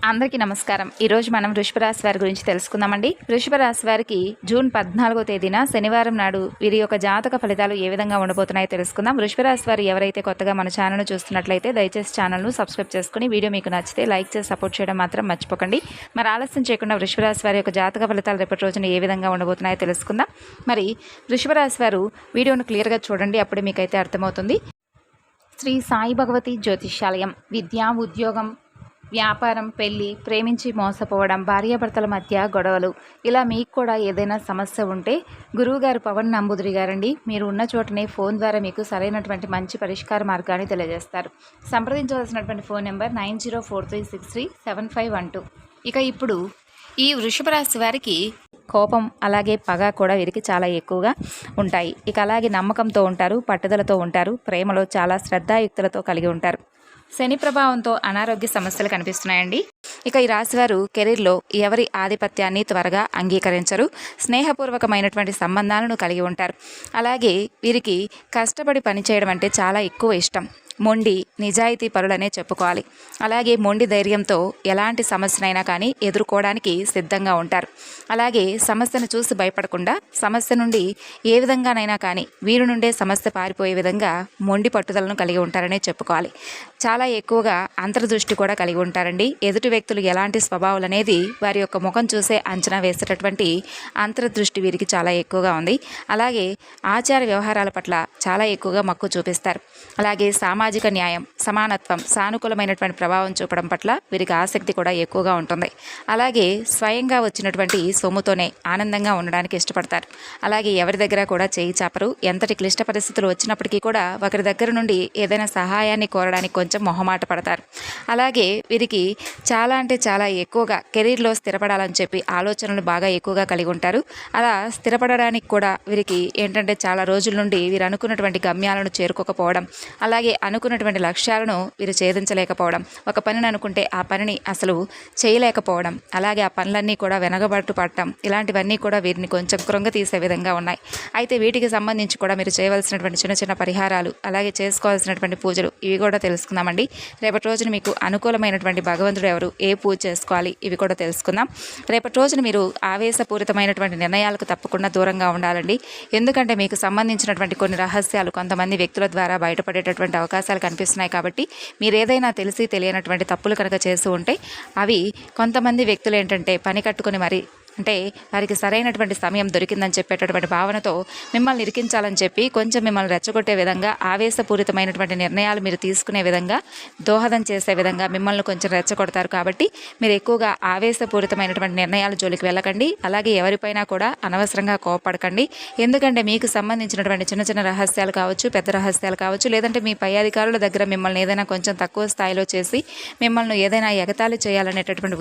అందరికీ నమస్కారం. ఈరోజు మనం వృషభ రాశి వారి గురించి తెలుసుకుందామండి. వృషభ రాశి వారికి జూన్ 14వ తేదీన శనివారం నాడు వీరి యొక్క జాతక ఫలితాలు ఏ విధంగా ఉండబోతున్నాయో తెలుసుకుందాం. వృషభ రాశి వారు ఎవరైతే కొత్తగా మన ఛానల్ను చూస్తున్నట్లయితే దయచేసి ఛానల్ను సబ్స్క్రైబ్ చేసుకుని వీడియో మీకు నచ్చితే లైక్ చేసి సపోర్ట్ చేయడం మాత్రం మర్చిపోకండి. మరి ఆలస్యం చేయకుండా వృషభ రాశి వారి యొక్క జాతక ఫలితాలు రేపటి రోజున ఏ విధంగా ఉండబోతున్నాయో తెలుసుకుందాం. మరి వృషభ రాశి వారు వీడియోను క్లియర్గా చూడండి, అప్పుడే మీకైతే అర్థమవుతుంది. శ్రీ సాయి భగవతి జ్యోతిష్యాలయం. విద్య, ఉద్యోగం, వ్యాపారం, పెళ్లి, ప్రేమించి మోసపోవడం, భార్యాభర్తల మధ్య గొడవలు, ఇలా మీకు కూడా ఏదైనా సమస్య ఉంటే గురువుగారు పవన్ నంబూదిరి గారండి మీరు ఉన్న చోటనే ఫోన్ ద్వారా మీకు సరైనటువంటి మంచి పరిష్కార మార్గాన్ని తెలియజేస్తారు. సంప్రదించవలసినటువంటి ఫోన్ నెంబర్ 9043637512. ఇక ఇప్పుడు ఈ వృషభ రాశి వారికి కోపం అలాగే పగ కూడా వీరికి చాలా ఎక్కువగా ఉంటాయి. ఇక అలాగే నమ్మకంతో ఉంటారు, పట్టుదలతో ఉంటారు, ప్రేమలో చాలా శ్రద్ధాయుక్తులతో కలిగి ఉంటారు. శని ప్రభావంతో అనారోగ్య సమస్యలు కనిపిస్తున్నాయండి. ఇక ఈ రాశివారు కెరీర్లో ఎవరి ఆధిపత్యాన్ని త్వరగా అంగీకరించరు, స్నేహపూర్వకమైనటువంటి సంబంధాలను కలిగి ఉంటారు. అలాగే వీరికి కష్టపడి పనిచేయడం అంటే చాలా ఎక్కువ ఇష్టం. మొండి నిజాయితీ పరులనే చెప్పుకోవాలి. అలాగే మొండి ధైర్యంతో ఎలాంటి సమస్యనైనా కానీ ఎదుర్కోవడానికి సిద్ధంగా ఉంటారు. అలాగే సమస్యను చూసి భయపడకుండా సమస్య నుండి ఏ విధంగానైనా కానీ వీరి నుండే సమస్య పారిపోయే విధంగా మొండి పట్టుదలను కలిగి ఉంటారనే చెప్పుకోవాలి. చాలా ఎక్కువగా అంతర్దృష్టి కూడా కలిగి ఉంటారండి. ఎదుటి వ్యక్తులు ఎలాంటి స్వభావాలు అనేది వారి యొక్క ముఖం చూసే అంచనా వేసేటటువంటి అంతర్దృష్టి వీరికి చాలా ఎక్కువగా ఉంది. అలాగే ఆచార వ్యవహారాల పట్ల చాలా ఎక్కువగా మక్కువ చూపిస్తారు. అలాగే సామాజిక న్యాయం, సమానత్వం, సానుకూలమైనటువంటి ప్రభావం చూపడం పట్ల వీరికి ఆసక్తి కూడా ఎక్కువగా ఉంటుంది. అలాగే స్వయంగా వచ్చినటువంటి సొమ్ముతోనే ఆనందంగా ఉండడానికి ఇష్టపడతారు. అలాగే ఎవరి దగ్గర కూడా చేయి చాపరు. ఎంతటి క్లిష్ట పరిస్థితులు వచ్చినప్పటికీ కూడా ఒకరి దగ్గర నుండి ఏదైనా సహాయాన్ని కోరడానికి కొంచెం మొహమాట పడతారు. అలాగే వీరికి చాలా అంటే చాలా ఎక్కువగా కెరీర్లో స్థిరపడాలని చెప్పి ఆలోచనలు బాగా ఎక్కువగా కలిగి ఉంటారు. అలా స్థిరపడడానికి కూడా వీరికి ఏంటంటే చాలా రోజుల నుండి వీరు అనుకున్నటువంటి గమ్యాలను చేరుకోకపోవడం, అలాగే అనుకున్నటువంటి లక్ష్యాలను వీరు ఛేదించలేకపోవడం, ఒక పనిని అనుకుంటే ఆ పనిని అసలు చేయలేకపోవడం, అలాగే ఆ పనులన్నీ కూడా వెనకబట్టు పడటం, ఇలాంటివన్నీ కూడా వీరిని కొంచెం కృంగతీసే విధంగా ఉన్నాయి. అయితే వీటికి సంబంధించి కూడా మీరు చేయవలసినటువంటి చిన్న చిన్న పరిహారాలు, అలాగే చేసుకోవాల్సినటువంటి పూజలు ఇవి కూడా తెలుసుకుందామండి. రేపటి రోజున మీకు అనుకూలమైనటువంటి భగవంతుడు ఎవరు, ఏ పూజ చేసుకోవాలి ఇవి కూడా తెలుసుకుందాం. రేపటి రోజున మీరు ఆవేశపూరితమైనటువంటి నిర్ణయాలకు తప్పకుండా దూరంగా ఉండాలండి. ఎందుకంటే మీకు సంబంధించినటువంటి కొన్ని రహస్యాలు కొంతమంది వ్యక్తుల ద్వారా బయటపడేటటువంటి అవకాశాలు కనిపిస్తున్నాయి. కాబట్టి మీరు ఏదైనా తెలిసి తెలియనటువంటి తప్పులు కనుక చేస్తూ ఉంటే అవి కొంతమంది వ్యక్తులు ఏంటంటే పని కట్టుకొని మరి అంటే వారికి సరైనటువంటి సమయం దొరికిందని చెప్పేటటువంటి భావనతో మిమ్మల్ని ఇరికించాలని చెప్పి కొంచెం మిమ్మల్ని రెచ్చగొట్టే విధంగా, ఆవేశపూరితమైనటువంటి నిర్ణయాలు మీరు తీసుకునే విధంగా, దోహదం చేసే విధంగా మిమ్మల్ని కొంచెం రెచ్చగొడతారు. కాబట్టి మీరు ఎక్కువగా ఆవేశపూరితమైనటువంటి నిర్ణయాల జోలికి వెళ్ళకండి. అలాగే ఎవరిపైనా కూడా అనవసరంగా కోపపడకండి. ఎందుకంటే మీకు సంబంధించినటువంటి చిన్న చిన్న రహస్యాలు కావచ్చు, పెద్ద రహస్యాలు కావచ్చు, లేదంటే మీ పై అధికారుల దగ్గర మిమ్మల్ని ఏదైనా కొంచెం తక్కువ స్థాయిలో చేసి మిమ్మల్ని ఏదైనా ఎగతాళి చేయాలనేటటువంటి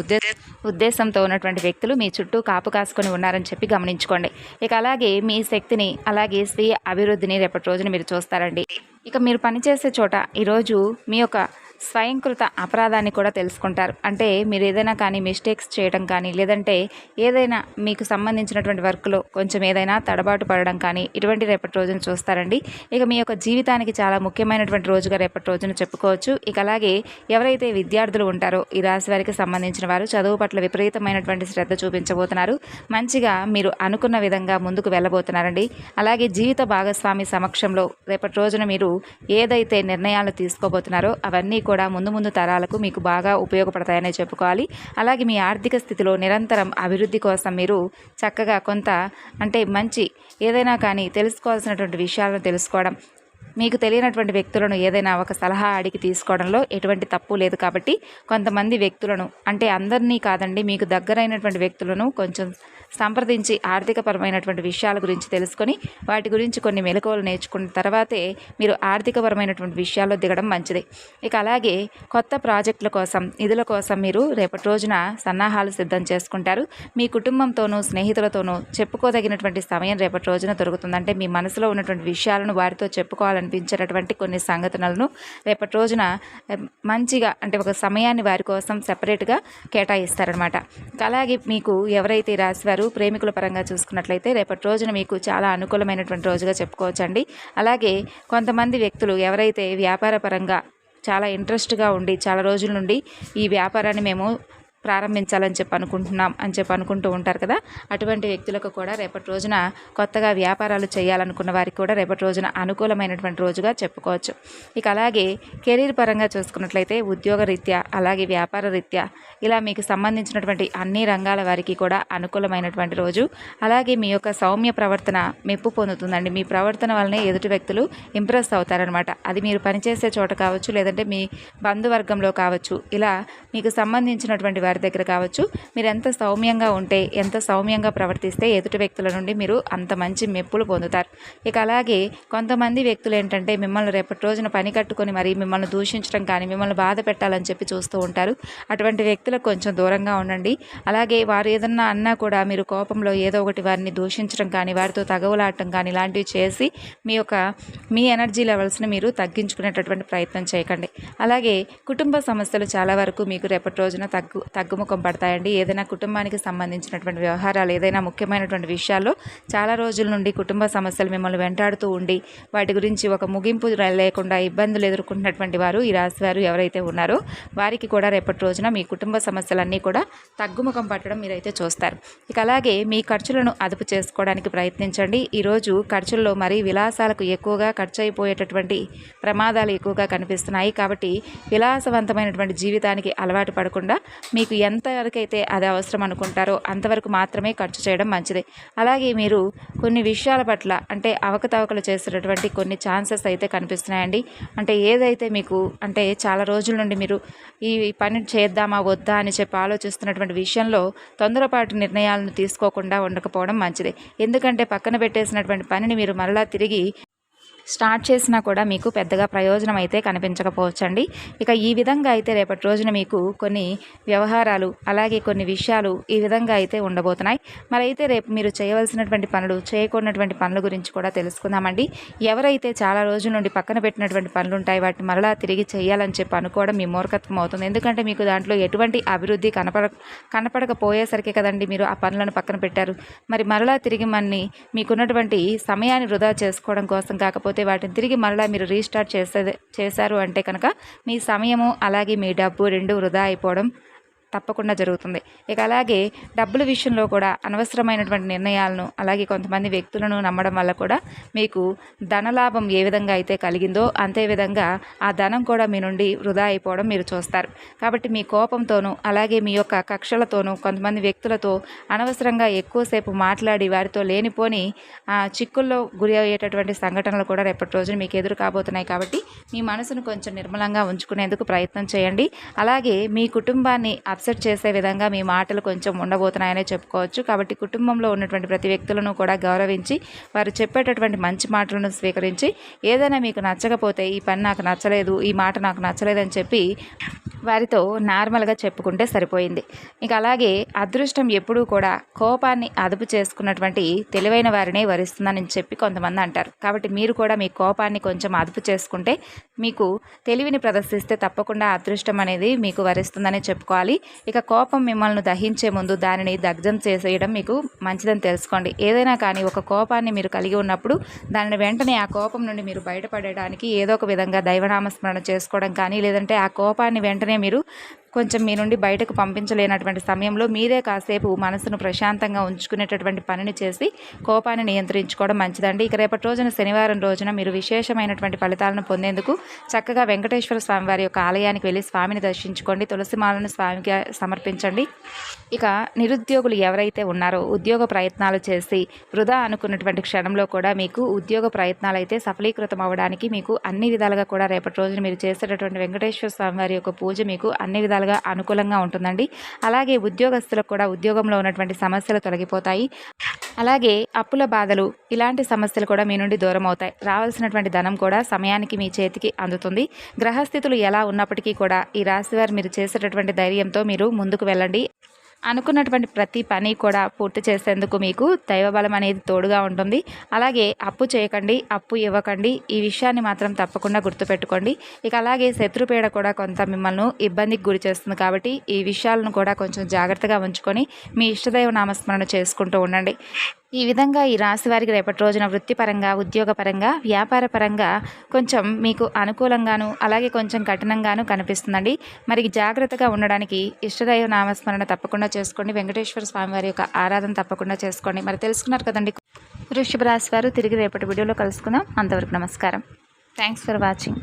ఉద్దేశంతో ఉన్నటువంటి వ్యక్తులు మీ చుట్టూ కాపు కాసుకొని ఉన్నారని చెప్పి గమనించుకోండి. ఇక అలాగే మీ శక్తిని, అలాగే స్వీయ అభివృద్ధిని రేపటి రోజున మీరు చూస్తారండి. ఇక మీరు పనిచేసే చోట ఈరోజు మీ యొక్క స్వయంకృత అపరాధాన్ని కూడా తెలుసుకుంటారు. అంటే మీరు ఏదైనా కానీ మిస్టేక్స్ చేయడం కానీ, లేదంటే ఏదైనా మీకు సంబంధించినటువంటి వర్క్లో కొంచెం ఏదైనా తడబాటు పడడం కానీ ఇటువంటి రేపటి రోజున చూస్తారండి. ఇక మీ యొక్క జీవితానికి చాలా ముఖ్యమైనటువంటి రోజుగా రేపటి రోజున చెప్పుకోవచ్చు. ఇక అలాగే ఎవరైతే విద్యార్థులు ఉంటారో ఈ రాశి వారికి సంబంధించిన వారు చదువు పట్ల విపరీతమైనటువంటి శ్రద్ధ చూపించబోతున్నారు. మంచిగా మీరు అనుకున్న విధంగా ముందుకు వెళ్ళబోతున్నారండి. అలాగే జీవిత భాగస్వామి సమక్షంలో రేపటి రోజున మీరు ఏదైతే నిర్ణయాలు తీసుకోబోతున్నారో అవన్నీ కూడా ముందు తరాలకు మీకు బాగా ఉపయోగపడతాయనే చెప్పుకోవాలి. అలాగే మీ ఆర్థిక స్థితిలో నిరంతరం అభివృద్ధి కోసం మీరు చక్కగా కొంత అంటే మంచి ఏదైనా కానీ తెలుసుకోవాల్సినటువంటి విషయాలను తెలుసుకోవడం, మీకు తెలియనటువంటి వ్యక్తులను ఏదైనా ఒక సలహా అడిగి తీసుకోవడంలో ఎటువంటి తప్పు లేదు. కాబట్టి కొంతమంది వ్యక్తులను అంటే అందరినీ కాదండి, మీకు దగ్గరైనటువంటి వ్యక్తులను కొంచెం సంప్రదించి ఆర్థికపరమైనటువంటి విషయాల గురించి తెలుసుకొని వాటి గురించి కొన్ని మెలకువలు నేర్చుకున్న తర్వాతే మీరు ఆర్థికపరమైనటువంటి విషయాల్లో దిగడం మంచిది. ఇక అలాగే కొత్త ప్రాజెక్టుల కోసం, నిధుల కోసం మీరు రేపటి రోజున సన్నాహాలు సిద్ధం చేసుకుంటారు. మీ కుటుంబంతోనూ స్నేహితులతోనూ చెప్పుకోదగినటువంటి సమయం రేపటి రోజున దొరుకుతుందంటే మీ మనసులో ఉన్నటువంటి విషయాలను వారితో చెప్పుకోవాలనిపించేటటువంటి కొన్ని సంఘటనలను రేపటి రోజున మంచిగా అంటే ఒక సమయాన్ని వారి కోసం సెపరేట్గా కేటాయిస్తారనమాట. అలాగే మీకు ఎవరైతే రాశివారు ప్రేమికుల పరంగా చూసుకున్నట్లయితే రేపటి రోజున మీకు చాలా అనుకూలమైనటువంటి రోజుగా చెప్పుకోవచ్చండి. అలాగే కొంతమంది వ్యక్తులు ఎవరైతే వ్యాపార పరంగా చాలా ఇంట్రెస్ట్గా ఉండి చాలా రోజుల నుండి ఈ వ్యాపారాన్ని మేము ప్రారంభించాలని చెప్పి అనుకుంటున్నాం అని చెప్పి అనుకుంటూ ఉంటారు కదా. అటువంటి వ్యక్తులకు కూడా రేపటి రోజున కొత్తగా వ్యాపారాలు చేయాలనుకున్న వారికి కూడా రేపటి రోజున అనుకూలమైనటువంటి రోజుగా చెప్పుకోవచ్చు. ఇక అలాగే కెరీర్ పరంగా చూసుకున్నట్లయితే ఉద్యోగ రీత్యా అలాగే వ్యాపార రీత్యా ఇలా మీకు సంబంధించినటువంటి అన్ని రంగాల వారికి కూడా అనుకూలమైనటువంటి రోజు. అలాగే మీ యొక్క సౌమ్య ప్రవర్తన మెప్పు పొందుతుందండి. మీ ప్రవర్తన వల్లనే ఎదుటి వ్యక్తులు ఇంప్రెస్ అవుతారనమాట. అది మీరు పనిచేసే చోట కావచ్చు, లేదంటే మీ బంధువర్గంలో కావచ్చు, ఇలా మీకు సంబంధించినటువంటి వారి దగ్గర కావచ్చు, మీరు ఎంత సౌమ్యంగా ఉంటే, ఎంత సౌమ్యంగా ప్రవర్తిస్తే ఎదుటి వ్యక్తుల నుండి మీరు అంత మంచి మెప్పులు పొందుతారు. ఇక అలాగే కొంతమంది వ్యక్తులు ఏంటంటే మిమ్మల్ని రేపటి రోజున పని కట్టుకొని మరి మిమ్మల్ని దూషించడం కానీ, మిమ్మల్ని బాధ పెట్టాలని చెప్పి చూస్తూ ఉంటారు. అటువంటి వ్యక్తులకు కొంచెం దూరంగా ఉండండి. అలాగే వారు ఏదన్నా అన్నా కూడా మీరు కోపంలో ఏదో ఒకటి వారిని దూషించడం కానీ, వారితో తగవులాడటం కానీ ఇలాంటివి చేసి మీ ఎనర్జీ లెవెల్స్ని మీరు తగ్గించుకునేటటువంటి ప్రయత్నం చేయకండి. అలాగే కుటుంబ సమస్యలు చాలా వరకు మీకు రేపటి రోజున తగ్గుముఖం పడతాయండి. ఏదైనా కుటుంబానికి సంబంధించినటువంటి వ్యవహారాలు, ఏదైనా ముఖ్యమైనటువంటి విషయాల్లో చాలా రోజుల నుండి కుటుంబ సమస్యలు మిమ్మల్ని వెంటాడుతూ ఉండి వాటి గురించి ఒక ముగింపు లేకుండా ఇబ్బందులు ఎదుర్కొంటున్నటువంటి వారు, ఈ రాశి వారు ఎవరైతే ఉన్నారో వారికి కూడా రేపటి రోజున మీ కుటుంబ సమస్యలన్నీ కూడా తగ్గుముఖం పట్టడం మీరైతే చూస్తారు. ఇక అలాగే మీ ఖర్చులను అదుపు చేసుకోవడానికి ప్రయత్నించండి. ఈరోజు ఖర్చుల్లో మరీ విలాసాలకు ఎక్కువగా ఖర్చు అయిపోయేటటువంటి ప్రమాదాలు ఎక్కువగా కనిపిస్తున్నాయి. కాబట్టి విలాసవంతమైనటువంటి జీవితానికి అలవాటు పడకుండా మీకు ఎంతవరకైతే అది అవసరం అనుకుంటారో అంతవరకు మాత్రమే ఖర్చు చేయడం మంచిది. అలాగే మీరు కొన్ని విషయాల పట్ల అంటే అవకతవకలు చేసేటటువంటి కొన్ని ఛాన్సెస్ అయితే కనిపిస్తున్నాయండి. అంటే ఏదైతే మీకు అంటే చాలా రోజుల నుండి మీరు ఈ పని చేద్దామా వద్దా అని చెప్పి ఆలోచిస్తున్నటువంటి విషయంలో తొందరపాటు నిర్ణయాలను తీసుకోకుండా ఉండకపోవడం మంచిది. ఎందుకంటే పక్కన పెట్టేసినటువంటి పనిని మీరు మరలా తిరిగి స్టార్ట్ చేసినా కూడా మీకు పెద్దగా ప్రయోజనం అయితే కనిపించకపోవచ్చండి. ఇక ఈ విధంగా అయితే రేపటి రోజున మీకు కొన్ని వ్యవహారాలు అలాగే కొన్ని విషయాలు ఈ విధంగా అయితే ఉండబోతున్నాయి. మరి అయితే రేపు మీరు చేయవలసినటువంటి పనులు, చేయకూడనటువంటి పనుల గురించి కూడా తెలుసుకుందామండి. ఎవరైతే చాలా రోజుల నుండి పక్కన పెట్టినటువంటి పనులు ఉంటాయి వాటిని మరలా తిరిగి చేయాలని చెప్పి అనుకోవడం మీ మూర్ఖత్వం అవుతుంది. ఎందుకంటే మీకు దాంట్లో ఎటువంటి అభివృద్ధి కనపడకపోయేసరికి కదండి మీరు ఆ పనులను పక్కన పెట్టారు. మరి మరలా తిరిగి మీకున్నటువంటి సమయాన్ని వృధా చేసుకోవడం కోసం కాకపోతే వాటిని తిరిగి మరలా మీరు రీస్టార్ట్ చేశారు అంటే కనుక మీ సమయము అలాగే మీ డబ్బు రెండు వృధా అయిపోవడం తప్పకుండా జరుగుతుంది. ఇక అలాగే డబ్బుల విషయంలో కూడా అనవసరమైనటువంటి నిర్ణయాలను అలాగే కొంతమంది వ్యక్తులను నమ్మడం వల్ల కూడా మీకు ధనలాభం ఏ విధంగా అయితే కలిగిందో అంతే విధంగా ఆ ధనం కూడా మీ నుండి వృధా అయిపోవడం మీరు చూస్తారు. కాబట్టి మీ కోపంతోనూ అలాగే మీ యొక్క కక్షలతోనూ కొంతమంది వ్యక్తులతో అనవసరంగా ఎక్కువసేపు మాట్లాడి వారితో లేనిపోని చిక్కుల్లో గురి అయ్యేటటువంటి సంఘటనలు కూడా రేపటి రోజున మీకు ఎదురు కాబోతున్నాయి. కాబట్టి మీ మనసును కొంచెం నిర్మలంగా ఉంచుకునేందుకు ప్రయత్నం చేయండి. అలాగే మీ కుటుంబాన్ని అప్సెట్ చేసే విధంగా మీ మాటలు కొంచెం ఉండబోతున్నాయనే చెప్పుకోవచ్చు. కాబట్టి కుటుంబంలో ఉన్నటువంటి ప్రతి వ్యక్తులను కూడా గౌరవించి వారు చెప్పేటటువంటి మంచి మాటలను స్వీకరించి ఏదైనా మీకు నచ్చకపోతే ఈ పని నాకు నచ్చలేదు, ఈ మాట నాకు నచ్చలేదని చెప్పి వారితో నార్మల్గా చెప్పుకుంటే సరిపోయింది. ఇక అలాగే అదృష్టం ఎప్పుడూ కూడా కోపాన్ని అదుపు చేసుకున్నటువంటి తెలివైన వారినే వరిస్తుందని చెప్పి కొంతమంది అంటారు. కాబట్టి మీరు కూడా మీ కోపాన్ని కొంచెం అదుపు చేసుకుంటే మీకు తెలివిని ప్రదర్శిస్తే తప్పకుండా అదృష్టం అనేది మీకు వరిస్తుందని చెప్పుకోవాలి. ఇక కోపం మిమ్మల్ని దహించే ముందు దానిని దగ్ధం చేసేయడం మీకు మంచిదని తెలుసుకోండి. ఏదైనా కానీ ఒక కోపాన్ని మీరు కలిగి ఉన్నప్పుడు దానిని వెంటనే ఆ కోపం నుండి మీరు బయటపడడానికి ఏదో ఒక విధంగా దైవనామస్మరణ చేసుకోవడం కానీ లేదంటే ఆ కోపాన్ని వెంటనే మీరు కొంచెం మీ నుండి బయటకు పంపించలేనటువంటి సమయంలో మీరే కాసేపు మనసును ప్రశాంతంగా ఉంచుకునేటటువంటి పనిని చేసి కోపాన్ని నియంత్రించుకోవడం మంచిదండి. ఇక రేపటి రోజున శనివారం రోజున మీరు విశేషమైనటువంటి ఫలితాలను పొందేందుకు చక్కగా వెంకటేశ్వర స్వామి వారి యొక్క ఆలయానికి వెళ్ళి స్వామిని దర్శించుకోండి. తులసిమాలను స్వామికి సమర్పించండి. ఇక నిరుద్యోగులు ఎవరైతే ఉన్నారో ఉద్యోగ ప్రయత్నాలు చేసి వృధా అనుకున్నటువంటి క్షణంలో కూడా మీకు ఉద్యోగ ప్రయత్నాలు అయితే సఫలీకృతం అవ్వడానికి మీకు అన్ని విధాలుగా కూడా రేపటి రోజున మీరు చేసేటటువంటి వెంకటేశ్వర స్వామి వారి యొక్క పూజ మీకు అన్ని విధాలుగా అనుకూలంగా ఉంటుందండి. అలాగే ఉద్యోగస్తులకు కూడా ఉద్యోగంలో ఉన్నటువంటి సమస్యలు తొలగిపోతాయి. అలాగే అప్పుల బాధలు ఇలాంటి సమస్యలు కూడా మీ నుండి దూరం అవుతాయి. రావాల్సినటువంటి ధనం కూడా సమయానికి మీ చేతికి అందుతుంది. గ్రహస్థితులు ఎలా ఉన్నప్పటికీ కూడా ఈ రాశివారు మీరు చేసేటటువంటి ధైర్యంతో మీరు ముందుకు వెళ్ళండి. అనుకున్నటువంటి ప్రతి పని కూడా పూర్తి చేసేందుకు మీకు దైవబలం అనేది తోడుగా ఉంటుంది. అలాగే అప్పు చేయకండి, అప్పు ఇవ్వకండి. ఈ విషయాన్ని మాత్రం తప్పకుండా గుర్తుపెట్టుకోండి. ఇక అలాగే శత్రుపీడ కూడా కొంత మిమ్మల్ని ఇబ్బందికి గురి చేస్తుంది. కాబట్టి ఈ విషయాలను కూడా కొంచెం జాగ్రత్తగా ఉంచుకొని మీ ఇష్టదైవ నామస్మరణ చేసుకుంటూ ఉండండి. ఈ విధంగా ఈ రాశి వారికి రేపటి రోజున వృత్తిపరంగా, ఉద్యోగపరంగా, వ్యాపారపరంగా కొంచెం మీకు అనుకూలంగాను, అలాగే కొంచెం కఠినంగాను కనిపిస్తుందండి. మరి జాగ్రత్తగా ఉండడానికి ఇష్టదైవ నామస్మరణ తప్పకుండా చేసుకోండి. వెంకటేశ్వర స్వామి వారి యొక్క ఆరాధన తప్పకుండా చేసుకోండి. మరి తెలుసుకున్నారు కదండి వృషభ రాశి వారు. తిరిగి రేపటి వీడియోలో కలుసుకుందాం. అంతవరకు నమస్కారం. Thanks for watching.